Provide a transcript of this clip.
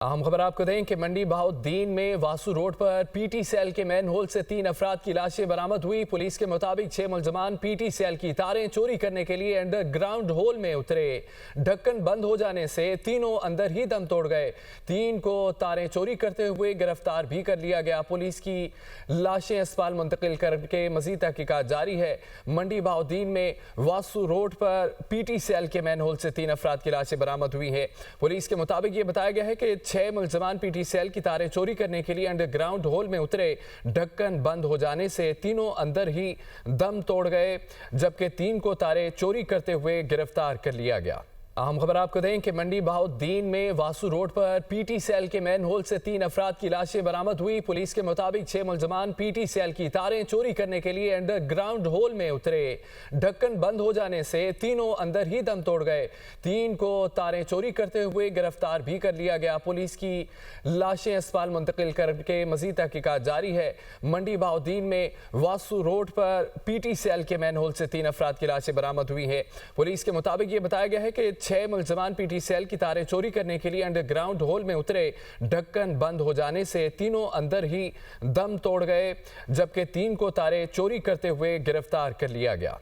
अहम खबर आपको दें कि मंडी बहाउद्दीन में वासु रोड पर पीटी सेल के मैन होल से 3 अफराद की लाशें बरामद हुई। पुलिस के मुताबिक 6 मुलजमान पीटी सेल की तारें चोरी करने के लिए अंडरग्राउंड होल में उतरे। ढक्कन बंद हो जाने से तीनों अंदर ही दम तोड़ गए। 3 को तारें चोरी करते हुए गिरफ्तार भी कर लिया गया। पुलिस की लाशें अस्पताल मुंतकिल करके मजीद तहकीकात जारी है। मंडी बहाउद्दीन में वासु रोड पर पीटी सेल के मैन होल से 3 अफराद की लाशें बरामद हुई है। पुलिस के मुताबिक ये बताया गया है कि 6 मुलजमान पीटी सेल की तारें चोरी करने के लिए अंडरग्राउंड होल में उतरे। ढक्कन बंद हो जाने से तीनों अंदर ही दम तोड़ गए, जबकि 3 को तारें चोरी करते हुए गिरफ्तार कर लिया गया। अहम खबर आपको दें कि मंडी बहाउद्दीन में वासु रोड पर पीटी सेल के मैन होल से 3 अफराद की लाशें बरामद हुई। पुलिस के मुताबिक 6 मुलजमान पीटी सेल की तारें चोरी करने के लिए अंडरग्राउंड होल में उतरे। ढक्कन बंद हो जाने से तीनों अंदर ही दम तोड़ गए। 3 को तारें चोरी करते हुए गिरफ्तार भी कर लिया गया। पुलिस की लाशें अस्पताल मुंतकिल करके मजीद तहकीकात जारी है। मंडी बहाउद्दीन में वासु रोड पर पीटी सेल के मैन होल से 3 अफराद की लाशें बरामद हुई है। पुलिस के मुताबिक ये बताया गया है कि 6 मुलजमान पीटी सेल की तारें चोरी करने के लिए अंडरग्राउंड होल में उतरे। ढक्कन बंद हो जाने से तीनों अंदर ही दम तोड़ गए, जबकि 3 को तारें चोरी करते हुए गिरफ्तार कर लिया गया।